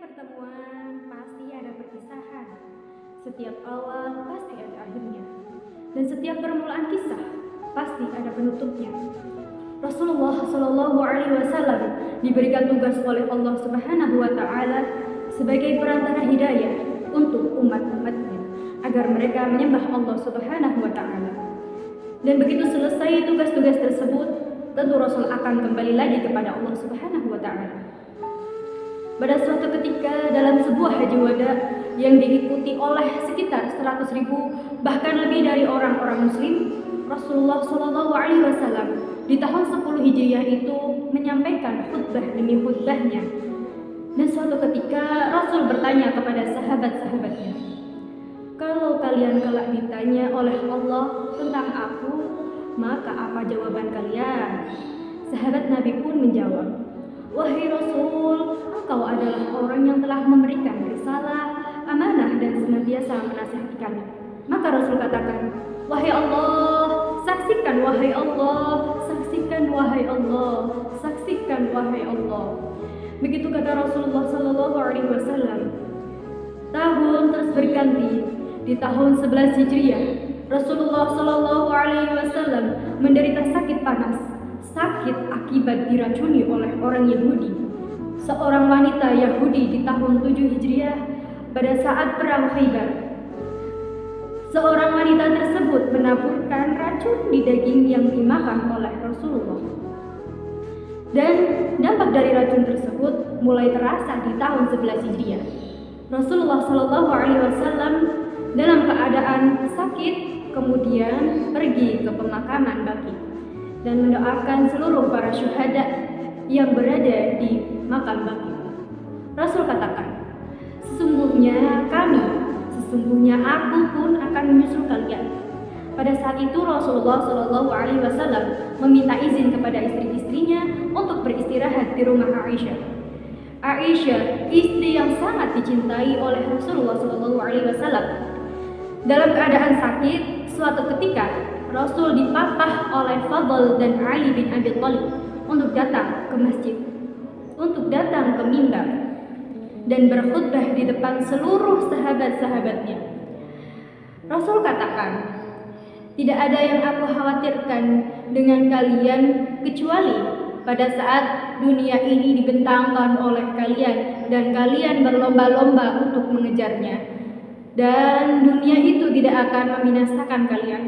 pertemuan pasti ada perpisahan. Setiap awal pasti ada akhirnya. Dan setiap permulaan kisah pasti ada penutupnya. Rasulullah Shallallahu Alaihi Wasallam diberikan tugas oleh Allah Subhanahu Wa Taala sebagai perantara hidayah untuk umat-umatnya agar mereka menyembah Allah Subhanahu Wa Taala. Dan begitu selesai tugas-tugas tersebut, tentu Rasul akan kembali lagi kepada Allah Subhanahu Wa Taala. Pada suatu ketika dalam sebuah haji wada yang diikuti oleh sekitar 100.000 bahkan lebih dari orang-orang muslim, Rasulullah Shallallahu Alaihi Wasallam di tahun 10 Hijriah itu menyampaikan khutbah demi khutbahnya. Dan suatu ketika Rasul bertanya kepada sahabat-sahabatnya, "Kalau kalian kelak ditanya oleh Allah tentang aku, maka apa jawaban kalian?" Sahabat Nabi pun menjawab, "Wahai Rasul, engkau adalah orang yang telah memberikan risalah, amanah dan senantiasa menasihati kami." Maka Rasul katakan, "Wahai Allah, saksikan wahai Allah, saksikan wahai Allah, saksikan wahai Allah." Begitu kata Rasulullah Sallallahu Alaihi Wasallam. Tahun terus berganti. Di tahun 11 Hijriah, Rasulullah Sallallahu Alaihi Wasallam menderita sakit panas, sakit akibat diracuni oleh orang Yahudi. Seorang wanita Yahudi di tahun 7 Hijriah pada saat perang Khaybar. Seorang wanita tersebut menaburkan racun di daging yang dimakan oleh Rasulullah. Dan dampak dari racun tersebut mulai terasa di tahun 11 Hijriah. Rasulullah Shallallahu Alaihi Wasallam dalam keadaan sakit kemudian pergi ke pemakaman Baqi dan mendoakan seluruh para syuhada yang berada di makam Baqi. Rasul katakan, sesungguhnya aku pun akan menyusul kalian. Pada saat itu Rasulullah Shallallahu Alaihi Wasallam meminta izin kepada istri-istrinya untuk beristirahat di rumah Aisyah. Aisyah, istri yang sangat dicintai oleh Rasulullah Shallallahu Alaihi Wasallam. Dalam keadaan sakit, suatu ketika Rasul dipapah oleh Fadl dan Ali bin Abi Thalib untuk datang ke masjid, untuk datang ke mimbar dan berkhutbah di depan seluruh sahabat-sahabatnya. Rasul katakan, "Tidak ada yang aku khawatirkan dengan kalian kecuali pada saat dunia ini dibentangkan oleh kalian dan kalian berlomba-lomba untuk mengejarnya. Dan dunia itu tidak akan membinasakan kalian,"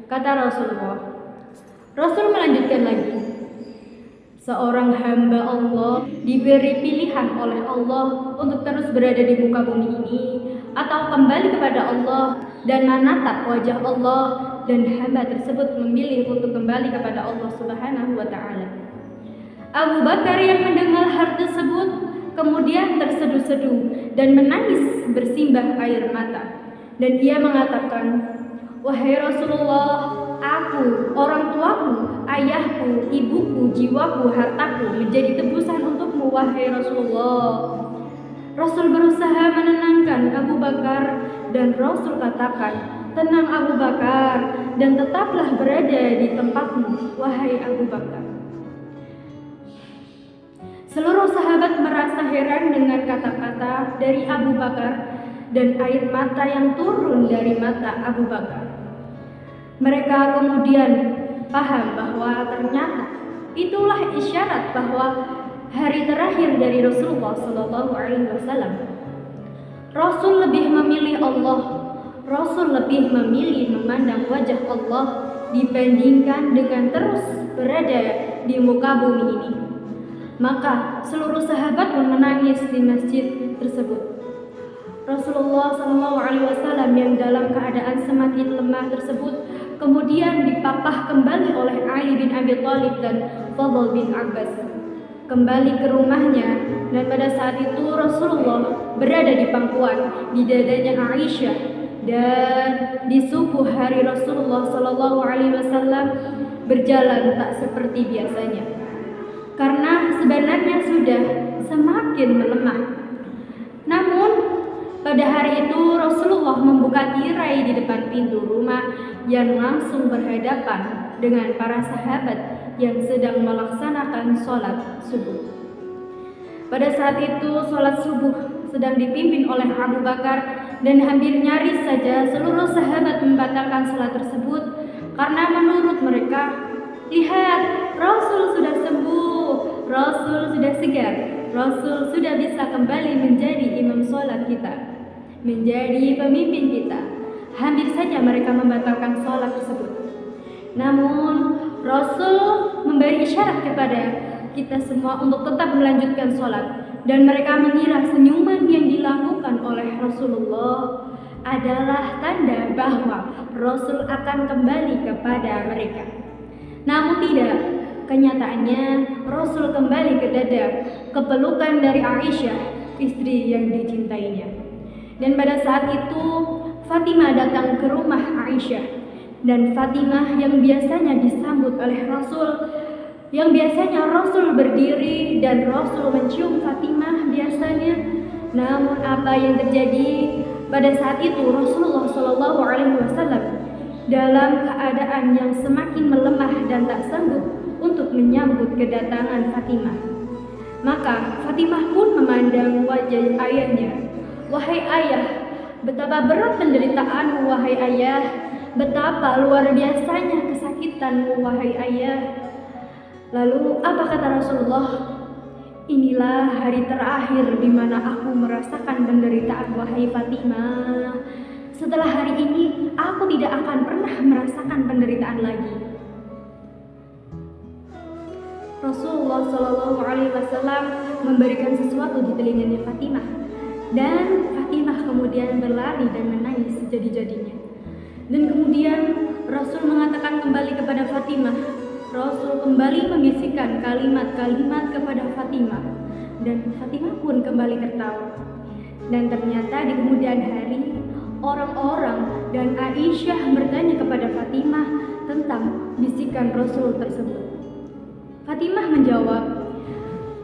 kata Rasulullah. Rasul melanjutkan lagi, "Seorang hamba Allah diberi pilihan oleh Allah untuk terus berada di muka bumi ini atau kembali kepada Allah dan menatap wajah Allah, dan hamba tersebut memilih untuk kembali kepada Allah Subhanahu wa Ta'ala." Abu Bakar yang mendengar hal tersebut kemudian terseduh-seduh dan menangis bersimbah air mata, dan ia mengatakan, "Wahai Rasulullah, aku, orang tuaku, ayahku, ibuku, jiwaku, hartaku menjadi tebusan untukmu, wahai Rasulullah." Rasul berusaha menenangkan Abu Bakar dan Rasul katakan, "Tenang Abu Bakar, dan tetaplah berada di tempatmu, wahai Abu Bakar." Seluruh sahabat merasa heran dengan kata-kata dari Abu Bakar dan air mata yang turun dari mata Abu Bakar. Mereka kemudian paham bahwa ternyata itulah isyarat bahwa hari terakhir dari Rasulullah Sallallahu Alaihi Wasallam. Rasul lebih memilih Allah. Rasul lebih memilih memandang wajah Allah dibandingkan dengan terus berada di muka bumi ini. Maka seluruh sahabat pun menangis di masjid tersebut. Rasulullah SAW yang dalam keadaan semakin lemah tersebut kemudian dipapah kembali oleh Ali bin Abi Thalib dan Fadl bin Abbas kembali ke rumahnya, dan pada saat itu Rasulullah berada di pangkuan di dadanya Aisyah, dan di subuh hari Rasulullah SAW berjalan tak seperti biasanya karena sebenarnya sudah semakin melemah. Namun pada hari itu Rasulullah membuka tirai di depan pintu rumah yang langsung berhadapan dengan para sahabat yang sedang melaksanakan sholat subuh. Pada saat itu sholat subuh sedang dipimpin oleh Abu Bakar dan hampir nyaris saja seluruh sahabat membatalkan sholat tersebut karena menurut mereka, lihat, Rasul sudah sembuh, Rasul sudah segar, Rasul sudah bisa kembali menjadi imam sholat kita, menjadi pemimpin kita. Hampir saja mereka membatalkan sholat tersebut. Namun Rasul memberi isyarat kepada kita semua untuk tetap melanjutkan sholat, dan mereka mengira senyuman yang dilakukan oleh Rasulullah adalah tanda bahwa Rasul akan kembali kepada mereka. Namun tidak, kenyataannya Rasul kembali ke dada kepelukan dari Aisyah, istri yang dicintainya. Dan pada saat itu Fatimah datang ke rumah Aisyah, dan Fatimah yang biasanya disambut oleh Rasul, yang biasanya Rasul berdiri dan Rasul mencium Fatimah biasanya. Namun apa yang terjadi pada saat itu, Rasulullah SAW dalam keadaan yang semakin melemah dan tak sanggup untuk menyambut kedatangan Fatimah. Maka Fatimah pun memandang wajah ayahnya. Wahai ayah, betapa berat penderitaanmu wahai ayah, betapa luar biasanya kesakitanmu wahai ayah. Lalu apa kata Rasulullah? Inilah hari terakhir di mana aku merasakan penderitaan wahai Fatimah. Setelah hari ini aku tidak akan pernah merasakan penderitaan lagi. Rasulullah SAW memberikan sesuatu di telinganya Fatimah, dan Fatimah kemudian berlari dan menangis sejadi-jadinya. Dan kemudian Rasul mengatakan kembali kepada Fatimah. Rasul kembali membisikkan kalimat-kalimat kepada Fatimah, dan Fatimah pun kembali tertawa. Dan ternyata di kemudian hari, orang-orang dan Aisyah bertanya kepada Fatimah tentang bisikan Rasul tersebut. Fatimah menjawab,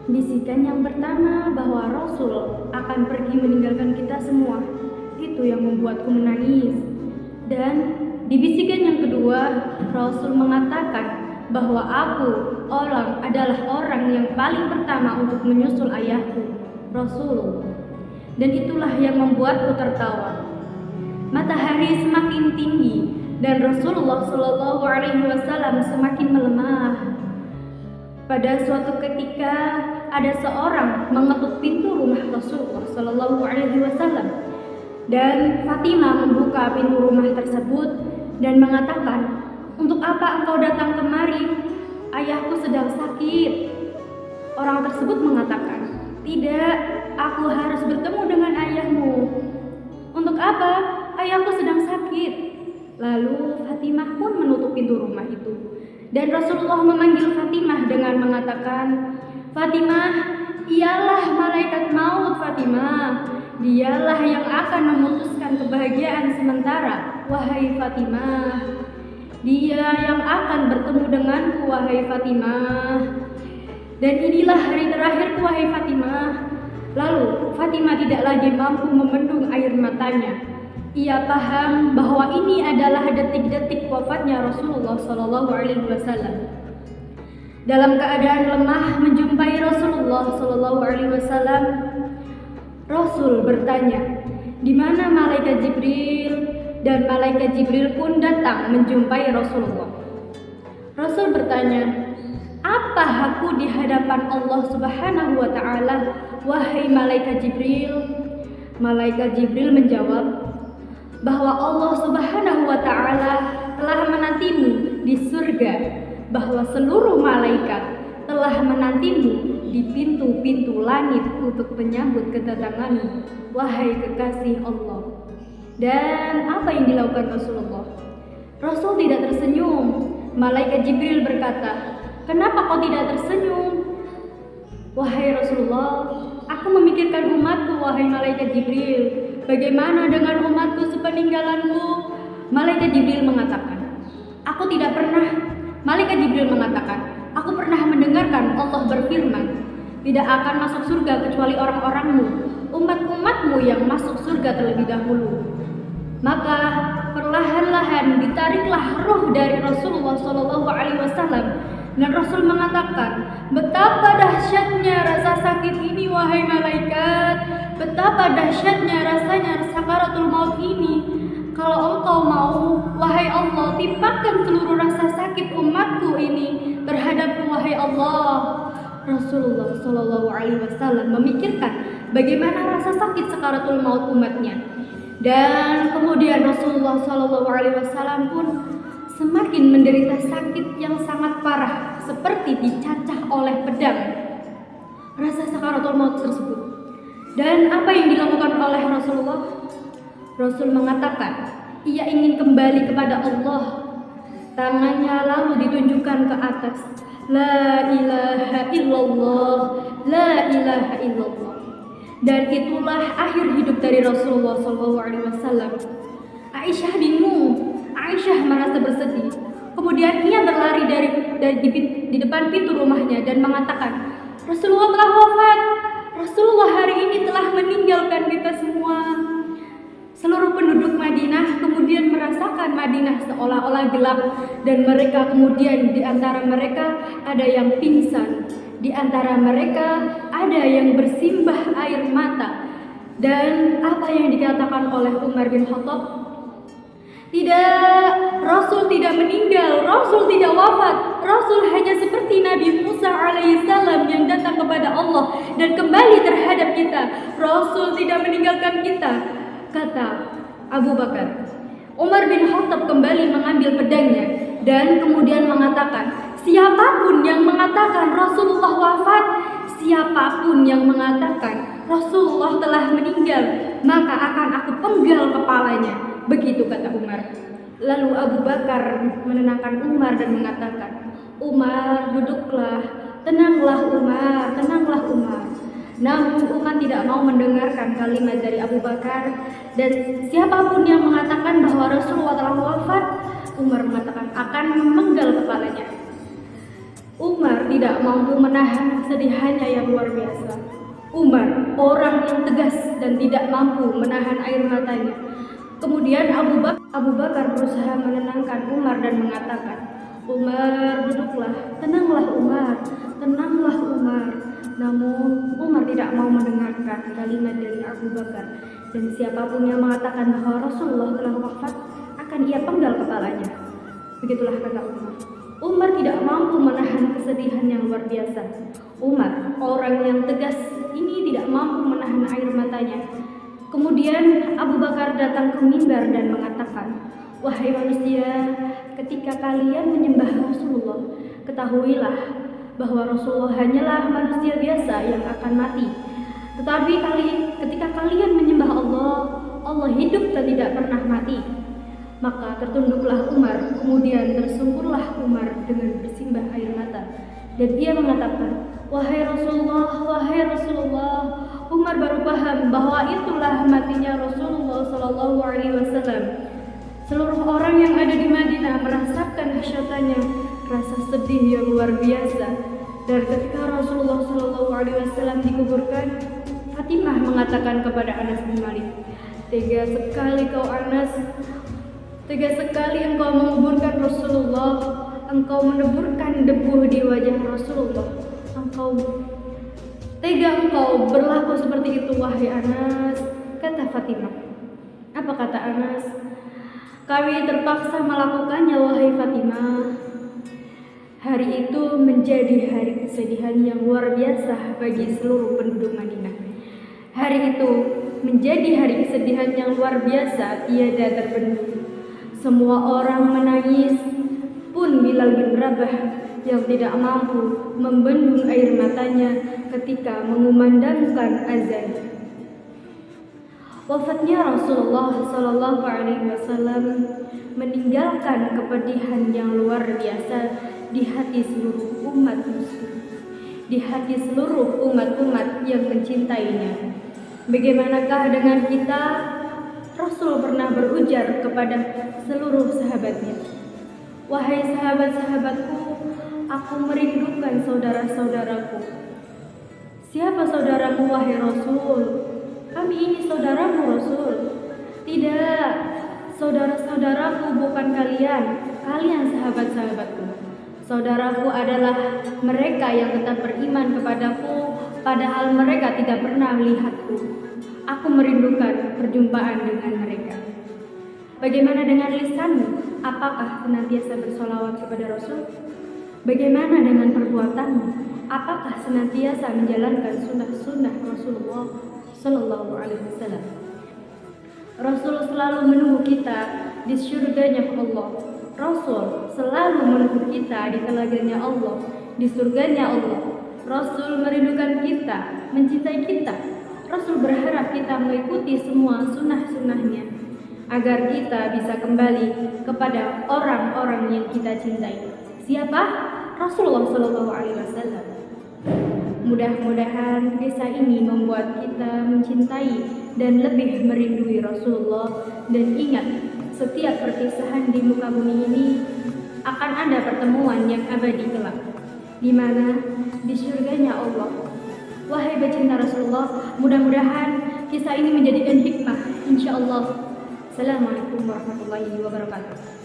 bisikan yang pertama bahwa Rasul akan pergi meninggalkan kita semua, itu yang membuatku menangis. Dan di bisikan yang kedua, Rasul mengatakan bahwa aku adalah orang yang paling pertama untuk menyusul ayahku, Rasulullah. Dan itulah yang membuatku tertawa. Matahari semakin tinggi dan Rasulullah SAW semakin melemah. Pada suatu ketika ada seorang mengetuk pintu rumah Rasulullah SAW, dan Fatimah membuka pintu rumah tersebut dan mengatakan, untuk apa engkau datang kemari? Ayahku sedang sakit. Orang tersebut mengatakan, tidak, aku harus bertemu dengan ayahmu. Untuk apa? Ayahku sedang sakit. Lalu Fatimah pun menutup pintu rumah itu. Dan Rasulullah memanggil Fatimah dengan mengatakan, Fatimah, ialah malaikat maut Fatimah. Dialah yang akan memutuskan kebahagiaan sementara, wahai Fatimah. Dia yang akan bertemu denganku, wahai Fatimah. Dan inilah hari terakhirku, wahai Fatimah. Lalu Fatimah tidak lagi mampu membendung air matanya. Ia paham bahwa ini adalah detik-detik wafatnya Rasulullah SAW. Dalam keadaan lemah menjumpai Rasulullah SAW, Rasul bertanya, di mana malaikat Jibril? Dan malaikat Jibril pun datang menjumpai Rasulullah. Rasul bertanya, apa hakku di hadapan Allah Subhanahu wa Ta'ala, wahai malaikat Jibril? Malaikat Jibril menjawab bahwa Allah Subhanahu wa Ta'ala telah menantimu di surga, bahwa seluruh malaikat telah menantimu di pintu-pintu langit untuk menyambut kedatanganmu, wahai kekasih Allah. Dan apa yang dilakukan Rasulullah? Rasul tidak tersenyum. Malaikat Jibril berkata, kenapa kau tidak tersenyum? Wahai Rasulullah, aku memikirkan umatku, wahai malaikat Jibril. Bagaimana dengan umatku sepeninggalanku? Malaikat Jibril mengatakan, aku tidak pernah. Malaikat Jibril mengatakan, aku pernah mendengarkan Allah berfirman, tidak akan masuk surga kecuali orang-orangmu, umat-umatmu yang masuk surga terlebih dahulu. Maka perlahan-lahan ditariklah ruh dari Rasulullah SAW, dan Rasul mengatakan, betapa dahsyatnya rasa sakit ini, wahai betapa dahsyatnya rasanya sakaratul maut ini. Kalau engkau mau, wahai Allah, timpakan seluruh rasa sakit umatku ini terhadapku, wahai Allah. Rasulullah Shallallahu Alaihi Wasallam memikirkan bagaimana rasa sakit sakaratul maut umatnya, dan kemudian Rasulullah Shallallahu Alaihi Wasallam pun semakin menderita sakit yang sangat parah, seperti dicacah oleh pedang. Rasa sakaratul maut tersebut. Dan apa yang dilakukan oleh Rasulullah? Rasul mengatakan, ia ingin kembali kepada Allah. Tangannya lalu ditunjukkan ke atas. La ilaha illallah, la ilaha illallah. Dan itulah akhir hidup dari Rasulullah SAW. Aisyah bingung. Aisyah merasa bersedih. Kemudian ia berlari di depan pintu rumahnya dan mengatakan, Rasulullah telah wafat. Rasulullah hari ini telah meninggalkan kita semua. Seluruh penduduk Madinah kemudian merasakan Madinah seolah-olah gelap, dan mereka kemudian di antara mereka ada yang pingsan, di antara mereka ada yang bersimbah air mata. Dan apa yang dikatakan oleh Umar bin Khattab? Tidak, Rasul tidak meninggal, Rasul tidak wafat. Rasul hanya seperti Nabi Musa alaihissalam yang datang kepada Allah dan kembali terhadap kita. Rasul tidak meninggalkan kita, kata Abu Bakar. Umar bin Khattab kembali mengambil pedangnya dan kemudian mengatakan, siapapun yang mengatakan Rasulullah wafat, siapapun yang mengatakan Rasulullah telah meninggal, maka akan aku penggal kepalanya. Begitu kata Umar. Lalu Abu Bakar menenangkan Umar dan mengatakan, Umar, duduklah, tenanglah Umar, tenanglah Umar. Namun Umar tidak mau mendengarkan kalimat dari Abu Bakar, dan siapapun yang mengatakan bahwa Rasulullah telah wafat, Umar mengatakan akan memenggal kepalanya. Umar tidak mampu menahan kesedihannya yang luar biasa. Umar, orang yang tegas dan tidak mampu menahan air matanya. Kemudian Abu Bakar berusaha menenangkan Umar dan mengatakan, Umar, duduklah, tenanglah Umar, tenanglah Umar. Namun Umar tidak mau mendengarkan kalimat dari Abu Bakar, dan siapapun yang mengatakan bahwa Rasulullah telah wafat akan ia penggal kepalanya. Begitulah kata Umar. Umar tidak mampu menahan kesedihan yang luar biasa. Umar, orang yang tegas ini, tidak mampu menahan air matanya. Kemudian Abu Bakar datang ke mimbar dan mengatakan, wahai manusia, ketika kalian menyembah Rasulullah, ketahuilah bahwa Rasulullah hanyalah manusia biasa yang akan mati. Tetapi ketika kalian menyembah Allah, Allah hidup dan tidak pernah mati. Maka tertunduklah Umar, kemudian tersungkurlah Umar dengan bersimbah air mata. Dan ia mengatakan, wahai Rasulullah, wahai Rasulullah. Umar baru paham bahwa itulah matinya Rasulullah Shallallahu Alaihi Wasallam. Seluruh orang yang ada di Madinah merasakan dahsyatnya rasa sedih yang luar biasa. Dan ketika Rasulullah Shallallahu Alaihi Wasallam dikuburkan, Fatimah mengatakan kepada Anas bin Malik, tega sekali kau Anas, tega sekali engkau menguburkan Rasulullah, engkau meneburkan debu di wajah Rasulullah, tega engkau berlaku seperti itu wahai Anas, kata Fatimah. Apa kata Anas? Kami terpaksa melakukannya wahai Fatimah. Hari itu menjadi hari kesedihan yang luar biasa bagi seluruh penduduk Madinah. Hari itu menjadi hari kesedihan yang luar biasa, tiada terbendung. Semua orang menangis, pun Bilal bin Rabah yang tidak mampu membendung air matanya ketika mengumandangkan azan. Wafatnya Rasulullah Sallallahu Alaihi Wasallam meninggalkan kepedihan yang luar biasa di hati seluruh umat muslim, di hati seluruh umat-umat yang mencintainya. Bagaimanakah dengan kita? Rasul pernah berujar kepada seluruh sahabatnya, wahai sahabat-sahabatku, aku merindukan saudara-saudaraku. Siapa saudaramu wahai Rasul? Kami ini saudaramu Rasul. Tidak, saudara-saudaraku bukan kalian, kalian sahabat-sahabatku. Saudaraku adalah mereka yang tetap beriman kepadaku, padahal mereka tidak pernah melihatku. Aku merindukan perjumpaan dengan mereka. Bagaimana dengan lisanmu? Apakah senantiasa bersolawat kepada Rasul? Bagaimana dengan perbuatanmu? Apakah senantiasa menjalankan sunnah-sunnah Rasulullah Sallallahu Alaihi Wasallam? Rasul selalu menunggu kita di surganya Allah. Rasul selalu menunggu kita di telaganya Allah, di surganya Allah. Rasul merindukan kita, mencintai kita. Rasul berharap kita mengikuti semua sunnah-sunnahnya agar kita bisa kembali kepada orang-orang yang kita cintai. Siapa? Rasulullah Shallallahu Alaihi Wasallam. Mudah-mudahan kisah ini membuat kita mencintai dan lebih merindui Rasulullah, dan ingat, setiap perpisahan di muka bumi ini akan ada pertemuan yang abadi kelak, di mana di surganya Allah. Wahai pecinta Rasulullah, mudah-mudahan kisah ini menjadikan hikmah, insya Allah. Assalamualaikum warahmatullahi wabarakatuh.